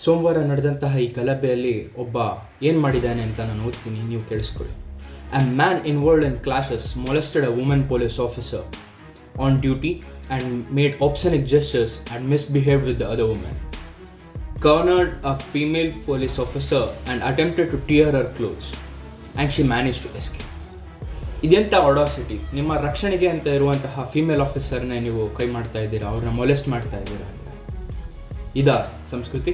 ಸೋಮವಾರ ನಡೆದಂತಹ ಈ ಗಲಭೆಯಲ್ಲಿ ಒಬ್ಬ ಏನು ಮಾಡಿದ್ದಾನೆ ಅಂತ ನಾನು ಓದ್ತೀನಿ, ನೀವು ಕೇಳಿಸ್ಕೊಳ್ಳಿ. A man involved in clashes molested a woman police officer on duty and made obscene gestures and misbehaved with the other woman. Cornered a female police officer and attempted to tear her clothes and she managed to escape. ಇದೆಂಥ ಆಡಾಸಿಟಿ! ನಿಮ್ಮ ರಕ್ಷಣೆಗೆ ಅಂತ ಇರುವಂತಹ female ಆಫೀಸರ್ನೇ ನೀವು ಕೈ ಮಾಡ್ತಾ ಇದ್ದೀರಾ, ಅವ್ರನ್ನ ಮೊಲೆಸ್ಟ್ ಮಾಡ್ತಾ ಇದ್ದೀರಾ. ಇದಾ ಸಂಸ್ಕೃತಿ?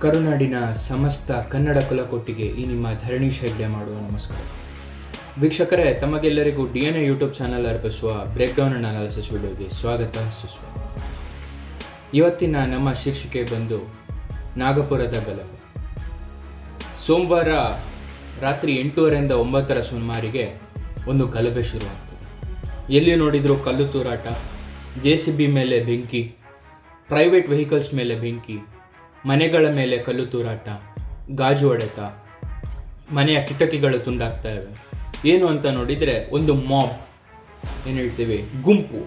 ಕರುನಾಡಿನ ಸಮಸ್ತ ಕನ್ನಡ ಕುಲಕೋಟಿಗೆ ಈ ನಿಮ್ಮ ಧರಣೀಶ್ ಹೆಗ್ಡೆ ಮಾಡುವ ನಮಸ್ಕಾರ. ವೀಕ್ಷಕರೇ, ತಮಗೆಲ್ಲರಿಗೂ DNA ಯೂಟ್ಯೂಬ್ ಚಾನಲ್ ಅರ್ಪಿಸುವ ಬ್ರೇಕ್ಡೌನ್ ಅಂಡ್ ಅನಾಲಿಸಿಸ್ ವಿಡಿಯೋಗೆ ಸ್ವಾಗತ ಸುಸ್ವಾಗತ. ಇವತ್ತಿನ ನಮ್ಮ ಶೀರ್ಷಿಕೆ ಬಂದು ನಾಗಪುರದ ಗಲಭೆ. ಸೋಮವಾರ ರಾತ್ರಿ 8:30ರಿಂದ 9 ಸುಮಾರಿಗೆ ಒಂದು ಗಲಭೆ ಶುರುವಾಗ್ತದೆ. ಎಲ್ಲಿ ನೋಡಿದರೂ ಕಲ್ಲು ತೂರಾಟ, JCB ಮೇಲೆ ಬೆಂಕಿ, ಪ್ರೈವೇಟ್ ವೆಹಿಕಲ್ಸ್ ಮೇಲೆ ಬೆಂಕಿ, ಮನೆಗಳ ಮೇಲೆ ಕಲ್ಲು ತೂರಾಟ, ಗಾಜು ಹೊಡೆತ, ಮನೆಯ ಕಿಟಕಿಗಳು ತುಂಡಾಗ್ತಾ ಇವೆ. ಏನು ಅಂತ ನೋಡಿದರೆ ಒಂದು ಮಾಬ್, ಏನು ಹೇಳ್ತೀವಿ, ಗುಂಪು,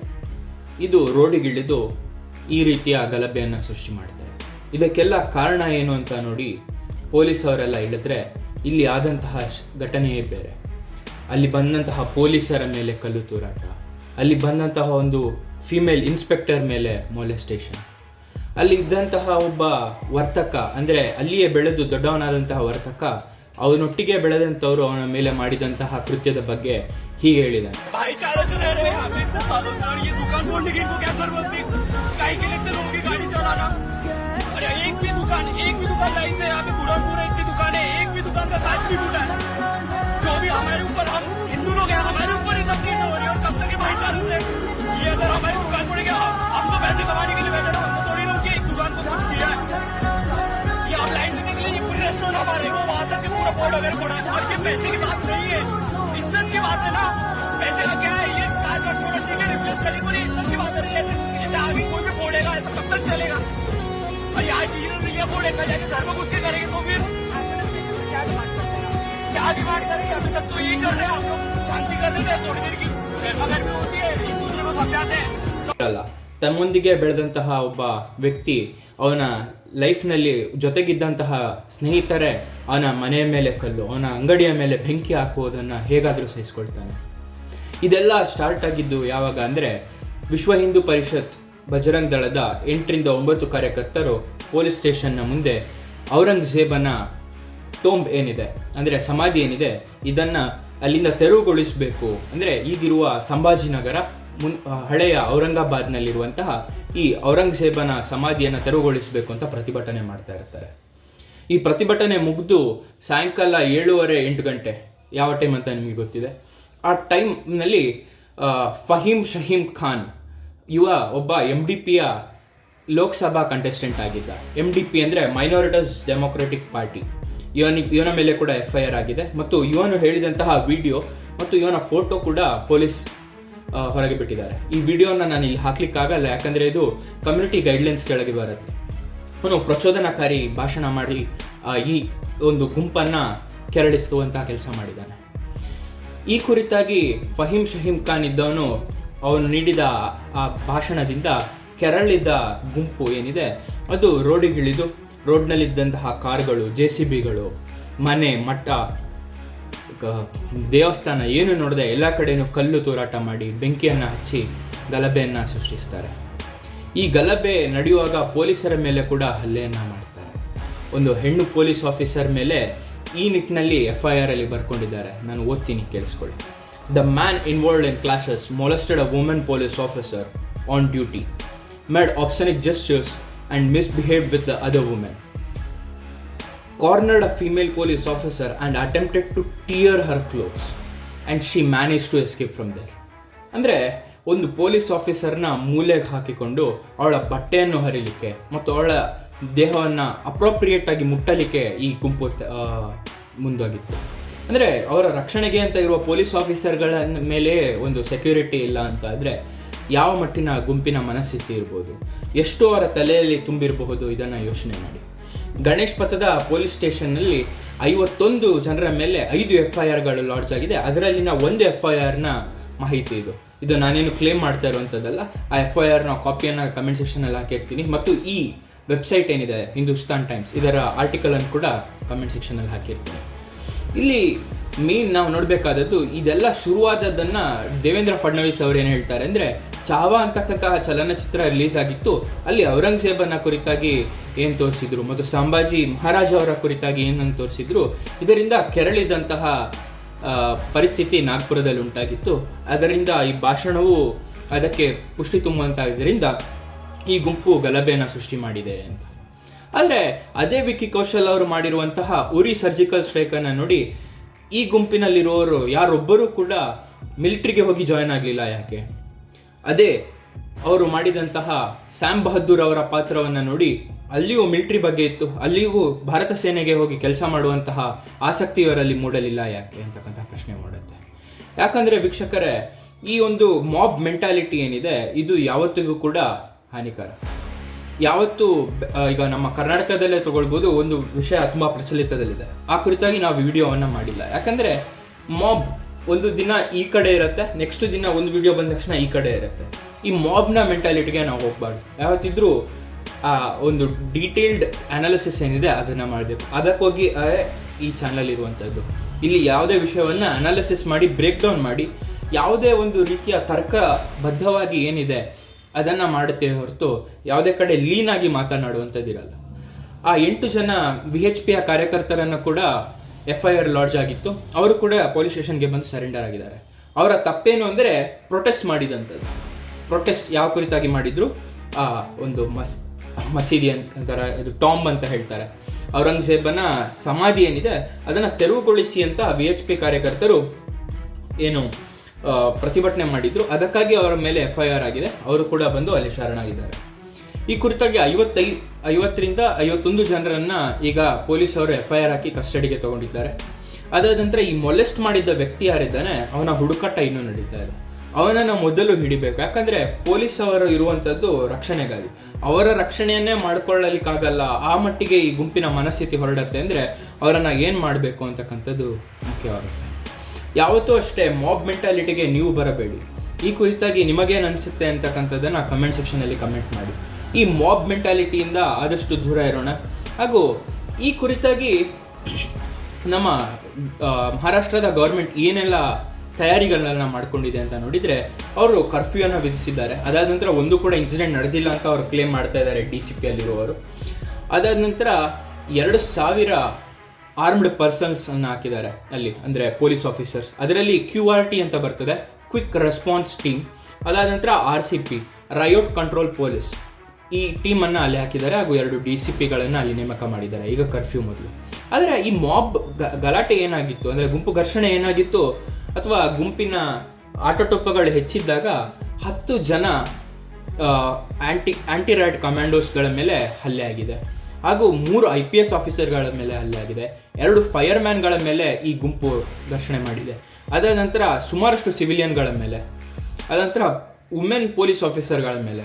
ಇದು ರೋಡಿಗಿಳಿದು ಈ ರೀತಿಯ ಗಲಭೆಯನ್ನು ಸೃಷ್ಟಿ ಮಾಡ್ತಾರೆ. ಇದಕ್ಕೆಲ್ಲ ಕಾರಣ ಏನು ಅಂತ ನೋಡಿ ಪೊಲೀಸ್ ಅವರೆಲ್ಲ ಹೇಳಿದ್ರೆ ಇಲ್ಲಿ ಆದಂತಹ ಘಟನೆಯೇ ಬೇರೆ. ಅಲ್ಲಿ ಬಂದಂತಹ ಪೊಲೀಸರ ಮೇಲೆ ಕಲ್ಲು ತೂರಾಟ, ಅಲ್ಲಿ ಬಂದಂತಹ ಒಂದು ಫಿಮೇಲ್ ಇನ್ಸ್ಪೆಕ್ಟರ್ ಮೇಲೆ ಮೊಲೆಸ್ಟೇಷನ್, ಅಲ್ಲಿ ಇದ್ದಂತಹ ಒಬ್ಬ ವರ್ತಕ, ಅಂದರೆ ಅಲ್ಲಿಯೇ ಬೆಳೆದು ದೊಡ್ಡವನಾದಂತಹ ವರ್ತಕ, ಅವನೊಟ್ಟಿಗೆ ಬೆಳೆದಂಥವ್ರು ಅವನ ಮೇಲೆ ಮಾಡಿದಂತಹ ಕೃತ್ಯದ ಬಗ್ಗೆ ಹೀಗೆ ಹೇಳಿದ್ದಾನೆ. हमारे को वहां तक पूरा बोर्ड वगैरह पड़ा है और ये पैसे की बात नहीं है, इज्जत की बात है ना. पैसे का क्या है, ये कार का छोटा ठीक है, रिप्लेस करेंगे, पूरी इज्जत की बात है. ऐसे आगे कोई भी बोलेगा, ऐसा कब तक चलेगा? और यहाँ चीज नहीं है, बोलेगा जाके घर में घुस के करेंगे तो फिर क्या डिमांड करेंगे? अभी तक तो यही कर रहे हैं हम लोग, शांति कर रहे थे थोड़ी देर की, गर्मा गर्मी होती है, एक दूसरे को समझाते हैं. ತಮ್ಮೊಂದಿಗೆ ಬೆಳೆದಂತಹ ಒಬ್ಬ ವ್ಯಕ್ತಿ ಅವನ ಲೈಫ್ನಲ್ಲಿ ಜೊತೆಗಿದ್ದಂತಹ ಸ್ನೇಹಿತರೇ ಅವನ ಮನೆಯ ಮೇಲೆ ಕಲ್ಲು, ಅವನ ಅಂಗಡಿಯ ಮೇಲೆ ಬೆಂಕಿ ಹಾಕುವುದನ್ನು ಹೇಗಾದರೂ ಸಹಿಸ್ಕೊಳ್ತಾನೆ. ಇದೆಲ್ಲ ಸ್ಟಾರ್ಟ್ ಆಗಿದ್ದು ಯಾವಾಗ ಅಂದರೆ, ವಿಶ್ವ ಹಿಂದೂ ಪರಿಷತ್ ಬಜರಂಗ್ ದಳದ 8ರಿಂದ 9 ಕಾರ್ಯಕರ್ತರು ಪೊಲೀಸ್ ಸ್ಟೇಷನ್ನ ಮುಂದೆ ಔರಂಗಜೇಬನ ಟೋಂಬ್ ಏನಿದೆ, ಅಂದರೆ ಸಮಾಧಿ ಏನಿದೆ, ಇದನ್ನು ಅಲ್ಲಿಂದ ತೆರವುಗೊಳಿಸಬೇಕು, ಅಂದರೆ ಈಗಿರುವ ಸಂಭಾಜಿನಗರ ಹಳೆಯ ಔರಂಗಾಬಾದ್ನಲ್ಲಿರುವಂತಹ ಈ ಔರಂಗಜೇಬನ ಸಮಾಧಿಯನ್ನು ತೆರವುಗೊಳಿಸಬೇಕು ಅಂತ ಪ್ರತಿಭಟನೆ ಮಾಡ್ತಾ ಇರ್ತಾರೆ. ಈ ಪ್ರತಿಭಟನೆ ಮುಗಿದು ಸಾಯಂಕಾಲ 7:30-8 ಗಂಟೆ, ಯಾವ ಟೈಮ್ ಅಂತ ನಿಮಗೆ ಗೊತ್ತಿದೆ. ಆ ಟೈಮ್ನಲ್ಲಿ ಫಹೀಮ್ ಶಹೀಮ್ ಖಾನ್ ಒಬ್ಬ MDPಯ ಲೋಕಸಭಾ ಕಂಟೆಸ್ಟೆಂಟ್ ಆಗಿದ್ದ. MDP ಅಂದರೆ ಮೈನಾರಿಟೀಸ್ ಡೆಮೊಕ್ರೆಟಿಕ್ ಪಾರ್ಟಿ. ಇವನ ಮೇಲೆ ಕೂಡ FIR ಆಗಿದೆ ಮತ್ತು ಇವನು ಹೇಳಿದಂತಹ ವಿಡಿಯೋ ಮತ್ತು ಇವನ ಫೋಟೋ ಕೂಡ ಪೊಲೀಸ್ ಹೊರಗೆ ಬಿಟ್ಟಿದ್ದಾರೆ. ಈ ವಿಡಿಯೋನ ನಾನು ಇಲ್ಲಿ ಹಾಕ್ಲಿಕ್ಕಾಗಲ್ಲ, ಯಾಕಂದರೆ ಇದು ಕಮ್ಯುನಿಟಿ ಗೈಡ್ಲೈನ್ಸ್ ಕೆಳಗೆ ಬರುತ್ತೆ. ಅವನು ಪ್ರಚೋದನಕಾರಿ ಭಾಷಣ ಮಾಡಿ ಈ ಒಂದು ಗುಂಪನ್ನು ಕೆರಳಿಸುವಂತಹ ಕೆಲಸ ಮಾಡಿದ್ದಾನೆ. ಈ ಕುರಿತಾಗಿ ಫಹೀಮ್ ಶಹೀಮ್ ಖಾನ್ ಇದ್ದವನು, ಅವನು ನೀಡಿದ ಆ ಭಾಷಣದಿಂದ ಕೆರಳಿದ ಗುಂಪು ಏನಿದೆ ಅದು ರೋಡಿಗಿಳಿದು ರೋಡ್ನಲ್ಲಿದ್ದಂತಹ ಕಾರ್ಗಳು, JCBಗಳು, ಮನೆ, ಮಠ, ದೇವಸ್ಥಾನ ಏನು ನೋಡಿದೆ ಎಲ್ಲ ಕಡೆಯೂ ಕಲ್ಲು ತೂರಾಟ ಮಾಡಿ ಬೆಂಕಿಯನ್ನು ಹಚ್ಚಿ ಗಲಭೆಯನ್ನು ಸೃಷ್ಟಿಸ್ತಾರೆ. ಈ ಗಲಭೆ ನಡೆಯುವಾಗ ಪೊಲೀಸರ ಮೇಲೆ ಕೂಡ ಹಲ್ಲೆಯನ್ನು ಮಾಡ್ತಾರೆ. ಒಂದು ಹೆಣ್ಣು ಪೊಲೀಸ್ ಆಫೀಸರ್ ಮೇಲೆ ಈ ನಿಟ್ಟಿನಲ್ಲಿ FIR ಅಲ್ಲಿ ಬರ್ಕೊಂಡಿದ್ದಾರೆ. ನಾನು ಓದ್ತೀನಿ, ಕೇಳಿಸ್ಕೊಳ್ಳಿ. The man involved in clashes molested a woman police officer on duty, made obscene gestures and misbehaved with the other woman. Cornered a female police officer and attempted to tear her clothes and she managed to escape from there. ಅಂದರೆ ಒಂದು police ಆಫೀಸರ್ನ ಮೂಲೆಗೆ ಹಾಕಿಕೊಂಡು ಅವಳ ಬಟ್ಟೆಯನ್ನು ಹರಿಲಿಕ್ಕೆ ಮತ್ತು ಅವಳ ದೇಹವನ್ನು appropriate ಆಗಿ ಮುಟ್ಟಲಿಕ್ಕೆ ಈ ಗುಂಪು ಮುಂದಾಗಿತ್ತು. ಅಂದರೆ ಅವರ ರಕ್ಷಣೆಗೆ ಅಂತ ಇರುವ ಪೊಲೀಸ್ ಆಫೀಸರ್ಗಳ ಮೇಲೆ ಒಂದು ಸೆಕ್ಯೂರಿಟಿ ಇಲ್ಲ ಅಂತ ಆದರೆ ಯಾವ ಮಟ್ಟಿನ ಗುಂಪಿನ ಮನಸ್ಥಿತಿ ಇರ್ಬೋದು, ಎಷ್ಟು ಅವರ ತಲೆಯಲ್ಲಿ ತುಂಬಿರಬಹುದು, ಇದನ್ನು ಯೋಚನೆ ಮಾಡಿ. ಗಣೇಶ್ ಪಥದ ಪೊಲೀಸ್ ಸ್ಟೇಷನ್ನಲ್ಲಿ 51 ಜನರ ಮೇಲೆ 5 FIRಗಳು ಲಾಡ್ಜ್ ಆಗಿದೆ. ಅದರಲ್ಲಿನ ಒಂದು FIRನ ಮಾಹಿತಿ ಇದು ನಾನೇನು ಕ್ಲೇಮ್ ಮಾಡ್ತಾ ಇರುವಂಥದ್ದಲ್ಲ. ಆ FIRನ ಕಾಪಿಯನ್ನು ಕಮೆಂಟ್ ಸೆಕ್ಷನಲ್ಲಿ ಹಾಕಿರ್ತೀನಿ. ಮತ್ತು ಈ ವೆಬ್ಸೈಟ್ ಏನಿದೆ ಹಿಂದೂಸ್ತಾನ್ ಟೈಮ್ಸ್, ಇದರ ಆರ್ಟಿಕಲನ್ನು ಕೂಡ ಕಮೆಂಟ್ ಸೆಕ್ಷನಲ್ಲಿ ಹಾಕಿರ್ತೀನಿ. ಇಲ್ಲಿ ಮೇನ್ ನಾವು ನೋಡಬೇಕಾದದ್ದು, ಇದೆಲ್ಲ ಶುರುವಾದದ್ದನ್ನು ದೇವೇಂದ್ರ ಫಡ್ನವೀಸ್ ಅವರು ಏನು ಹೇಳ್ತಾರೆ ಅಂದರೆ, ಚಾವಾ ಅಂತಕ್ಕಂತಹ ಚಲನಚಿತ್ರ ರಿಲೀಸ್ ಆಗಿತ್ತು. ಅಲ್ಲಿ ಔರಂಗಜೇಬನ ಕುರಿತಾಗಿ ಏನು ತೋರಿಸಿದ್ರು ಮತ್ತು ಸಂಭಾಜಿ ಮಹಾರಾಜ ಅವರ ಕುರಿತಾಗಿ ಏನನ್ನು ತೋರಿಸಿದ್ರು. ಇದರಿಂದ ಕೆರಳಿದಂತಹ ಪರಿಸ್ಥಿತಿ ನಾಗ್ಪುರದಲ್ಲಿ ಉಂಟಾಗಿತ್ತು. ಅದರಿಂದ ಈ ಭಾಷಣವು ಅದಕ್ಕೆ ಪುಷ್ಟಿ ತುಂಬುವಂತಾದ್ದರಿಂದ ಈ ಗುಂಪು ಗಲಭೆಯನ್ನು ಸೃಷ್ಟಿ ಮಾಡಿದೆ ಅಂತ. ಆದರೆ ಅದೇ ವಿಕ್ಕಿ ಕೌಶಲ್ ಅವರು ಮಾಡಿರುವಂತಹ ಉರಿ ಸರ್ಜಿಕಲ್ ಸ್ಟ್ರೈಕನ್ನು ನೋಡಿ ಈ ಗುಂಪಿನಲ್ಲಿರುವವರು ಯಾರೊಬ್ಬರೂ ಕೂಡ ಮಿಲಿಟ್ರಿಗೆ ಹೋಗಿ ಜಾಯ್ನ್ ಆಗಲಿಲ್ಲ. ಯಾಕೆ? ಅದೇ ಅವರು ಮಾಡಿದಂತಹ ಸ್ಯಾಮ್ ಬಹದ್ದೂರ್ ಅವರ ಪಾತ್ರವನ್ನು ನೋಡಿ ಅಲ್ಲಿಯೂ ಮಿಲಿಟ್ರಿ ಬಗ್ಗೆ ಇತ್ತು, ಅಲ್ಲಿಯೂ ಭಾರತ ಸೇನೆಗೆ ಹೋಗಿ ಕೆಲಸ ಮಾಡುವಂತಹ ಆಸಕ್ತಿ ಅವರಲ್ಲಿ ಮೂಡಲಿಲ್ಲ. ಯಾಕೆ ಅಂತಕ್ಕಂಥ ಪ್ರಶ್ನೆ ಮಾಡುತ್ತೆ. ಯಾಕಂದರೆ ವೀಕ್ಷಕರೇ, ಈ ಒಂದು ಮಾಬ್ ಮೆಂಟಾಲಿಟಿ ಏನಿದೆ ಇದು ಯಾವತ್ತಿಗೂ ಕೂಡ ಹಾನಿಕರ. ಯಾವತ್ತು ಈಗ ನಮ್ಮ ಕರ್ನಾಟಕದಲ್ಲೇ ತಗೊಳ್ಬೋದು, ಒಂದು ವಿಷಯ ತುಂಬ ಪ್ರಚಲಿತದಲ್ಲಿದೆ. ಆ ಕುರಿತಾಗಿ ನಾವು ವಿಡಿಯೋವನ್ನು ಮಾಡಿಲ್ಲ. ಯಾಕಂದರೆ ಮಾಬ್ ಒಂದು ದಿನ ಈ ಕಡೆ ಇರುತ್ತೆ, ನೆಕ್ಸ್ಟ್ ದಿನ ಒಂದು ವಿಡಿಯೋ ಬಂದ ತಕ್ಷಣ ಈ ಕಡೆ ಇರುತ್ತೆ. ಈ ಮಾಬ್ನ ಮೆಂಟಾಲಿಟಿಗೆ ನಾವು ಹೋಗ್ಬಾರ್ದು. ಯಾವತ್ತಿದ್ರೂ ಆ ಒಂದು ಡೀಟೇಲ್ಡ್ ಅನಾಲಿಸಿಸ್ ಏನಿದೆ ಅದನ್ನು ಮಾಡಬೇಕು. ಅದಕ್ಕೋಗಿ ಈ ಚಾನಲ್ ಇರುವಂಥದ್ದು. ಇಲ್ಲಿ ಯಾವುದೇ ವಿಷಯವನ್ನು ಅನಾಲಿಸಿಸ್ ಮಾಡಿ ಬ್ರೇಕ್ ಡೌನ್ ಮಾಡಿ ಯಾವುದೇ ಒಂದು ರೀತಿಯ ತರ್ಕಬದ್ಧವಾಗಿ ಏನಿದೆ ಅದನ್ನು ಮಾಡುತ್ತೇವೆ ಹೊರತು ಯಾವುದೇ ಕಡೆ ಲೀನಾಗಿ ಮಾತನಾಡುವಂಥದ್ದಿರಲ್ಲ. ಆ 8 ಜನ VHPಯ ಕಾರ್ಯಕರ್ತರನ್ನು ಕೂಡ FIR ಲಾಡ್ಜ್ ಆಗಿತ್ತು. ಅವರು ಕೂಡ ಪೊಲೀಸ್ ಸ್ಟೇಷನ್ಗೆ ಬಂದು ಸರೆಂಡರ್ ಆಗಿದ್ದಾರೆ. ಅವರ ತಪ್ಪೇನು ಅಂದರೆ ಪ್ರೊಟೆಸ್ಟ್ ಮಾಡಿದಂಥದ್ದು. ಪ್ರೊಟೆಸ್ಟ್ ಯಾವ ಕುರಿತಾಗಿ ಮಾಡಿದ್ರು? ಒಂದು ಮಸೀದಿ ಅಂತಾರೆ, ಇದು ಟಾಂಬ್ ಅಂತ ಹೇಳ್ತಾರೆ, ಔರಂಗಜೇಬನ ಸಮಾಧಿ ಏನಿದೆ ಅದನ್ನು ತೆರವುಗೊಳಿಸಿ ಅಂತ VHP ಕಾರ್ಯಕರ್ತರು ಏನು ಪ್ರತಿಭಟನೆ ಮಾಡಿದ್ರು. ಅದಕ್ಕಾಗಿ ಅವರ ಮೇಲೆ FIR ಆಗಿದೆ. ಅವರು ಕೂಡ ಬಂದು ಅಲ್ಲಿ ಶರಣಾಗಿದ್ದಾರೆ. ಈ ಕುರಿತಾಗಿ 50ರಿಂದ 51 ಜನರನ್ನು ಈಗ ಪೊಲೀಸವರು FIR ಹಾಕಿ ಕಸ್ಟಡಿಗೆ ತಗೊಂಡಿದ್ದಾರೆ. ಅದಾದ ನಂತರ ಈ ಮೊಲೆಸ್ಟ್ ಮಾಡಿದ್ದ ವ್ಯಕ್ತಿ ಯಾರಿದ್ದಾನೆ ಅವನ ಹುಡುಕಾಟ ಇನ್ನೂ ನಡೀತಾ ಇದೆ. ಅವನನ್ನು ಮೊದಲು ಹಿಡಿಬೇಕು. ಯಾಕಂದರೆ ಪೊಲೀಸ್ ಅವರು ಇರುವಂಥದ್ದು ರಕ್ಷಣೆಗಾಗಿ, ಅವರ ರಕ್ಷಣೆಯನ್ನೇ ಮಾಡ್ಕೊಳ್ಳಲಿಕ್ಕಾಗಲ್ಲ. ಆ ಮಟ್ಟಿಗೆ ಈ ಗುಂಪಿನ ಮನಸ್ಥಿತಿ ಹೊರಡುತ್ತೆ ಅಂದರೆ ಅವರನ್ನು ಏನು ಮಾಡಬೇಕು ಅಂತಕ್ಕಂಥದ್ದು ಮುಖ್ಯವಾಗುತ್ತೆ. ಯಾವತ್ತೂ ಅಷ್ಟೇ ಮಾಬ್ ಮೆಂಟಾಲಿಟಿಗೆ ನೀವು ಬರಬೇಡಿ. ಈ ಕುರಿತಾಗಿ ನಿಮಗೇನು ಅನಿಸುತ್ತೆ ಅಂತಕ್ಕಂಥದ್ದನ್ನು ಕಮೆಂಟ್ ಸೆಕ್ಷನಲ್ಲಿ ಕಮೆಂಟ್ ಮಾಡಿ. ಈ ಮಾಬ್ ಮೆಂಟಾಲಿಟಿಯಿಂದ ಆದಷ್ಟು ದೂರ ಇರೋಣ. ಹಾಗೂ ಈ ಕುರಿತಾಗಿ ನಮ್ಮ ಮಹಾರಾಷ್ಟ್ರದ ಗೌರ್ಮೆಂಟ್ ಏನೆಲ್ಲ ತಯಾರಿಗಳನ್ನ ಮಾಡ್ಕೊಂಡಿದೆ ಅಂತ ನೋಡಿದರೆ, ಅವರು ಕರ್ಫ್ಯೂಯನ್ನು ವಿಧಿಸಿದ್ದಾರೆ. ಅದಾದ ನಂತರ ಒಂದು ಕೂಡ ಇನ್ಸಿಡೆಂಟ್ ನಡೆದಿಲ್ಲ ಅಂತ ಅವರು ಕ್ಲೇಮ್ ಮಾಡ್ತಾ ಇದ್ದಾರೆ DCP ಅಲ್ಲಿರುವವರು. ಅದಾದ ನಂತರ 2000 ಆರ್ಮ್ಡ್ ಪರ್ಸನ್ಸ್ ಅನ್ನು ಹಾಕಿದ್ದಾರೆ ಅಲ್ಲಿ, ಅಂದರೆ ಪೊಲೀಸ್ ಆಫೀಸರ್ಸ್. ಅದರಲ್ಲಿ QRT ಅಂತ ಬರ್ತದೆ, ಕ್ವಿಕ್ ರೆಸ್ಪಾನ್ಸ್ ಟೀಮ್. ಅದಾದ ನಂತರ RCP, ರಯೋಟ್ ಕಂಟ್ರೋಲ್ ಪೊಲೀಸ್, ಈ ಟೀಮನ್ನು ಅಲ್ಲಿ ಹಾಕಿದ್ದಾರೆ. ಹಾಗೂ 2 DCPಗಳನ್ನು ಅಲ್ಲಿ ನೇಮಕ ಮಾಡಿದ್ದಾರೆ ಈಗ ಕರ್ಫ್ಯೂ ಮೊದಲು. ಆದರೆ ಈ ಮಾಬ್ ಗಲಾಟೆ ಏನಾಗಿತ್ತು ಅಂದರೆ, ಗುಂಪು ಘರ್ಷಣೆ ಏನಾಗಿತ್ತು ಅಥವಾ ಗುಂಪಿನ ಆಟೋಟೋಪಗಳು ಹೆಚ್ಚಿದ್ದಾಗ 10 ಜನ ಆಂಟಿ ರೈಟ್ ಕಮಾಂಡೋಸ್ಗಳ ಮೇಲೆ ಹಲ್ಲೆ ಆಗಿದೆ. ಹಾಗೂ 3 IPS ಆಫೀಸರ್ಗಳ ಮೇಲೆ ಹಲ್ಲೆ ಆಗಿದೆ. 2 ಫೈರ್ಮ್ಯಾನ್ಗಳ ಮೇಲೆ ಈ ಗುಂಪು ಘರ್ಷಣೆ ಮಾಡಿದೆ. ಅದಾದ ನಂತರ ಸುಮಾರಷ್ಟು ಸಿವಿಲಿಯನ್ಗಳ ಮೇಲೆ, ಅದಂತರ ವುಮೆನ್ ಪೊಲೀಸ್ ಆಫೀಸರ್ಗಳ ಮೇಲೆ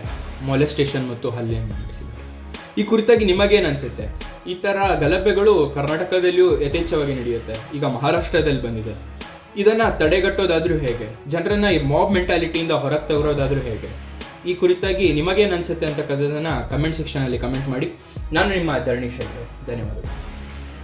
ಮೊಲೆಸ್ಟೇಷನ್ ಮತ್ತು ಹಲ್ಲೆಯನ್ನು ನಡೆಸಿದೆ. ಈ ಕುರಿತಾಗಿ ನಿಮಗೇನು ಅನಿಸುತ್ತೆ? ಈ ಥರ ಗಲಭೆಗಳು ಕರ್ನಾಟಕದಲ್ಲಿಯೂ ಯಥೇಚ್ಛವಾಗಿ ನಡೆಯುತ್ತೆ. ಈಗ ಮಹಾರಾಷ್ಟ್ರದಲ್ಲಿ ಬಂದಿದೆ. ಇದನ್ನು ತಡೆಗಟ್ಟೋದಾದರೂ ಹೇಗೆ? ಜನರನ್ನು ಈ ಮಾಬ್ ಮೆಂಟಾಲಿಟಿಯಿಂದ ಹೊರಗೆ ತಗೊಳ್ಳೋದಾದರೂ ಹೇಗೆ? ಈ ಕುರಿತಾಗಿ ನಿಮಗೇನು ಅನಿಸುತ್ತೆ ಅಂತಕ್ಕಂಥದ್ದನ್ನು ಕಮೆಂಟ್ ಸೆಕ್ಷನಲ್ಲಿ ಕಮೆಂಟ್ ಮಾಡಿ. ನಾನು ನಿಮ್ಮ ಧರಣೀಶ್. ಧನ್ಯವಾದಗಳು.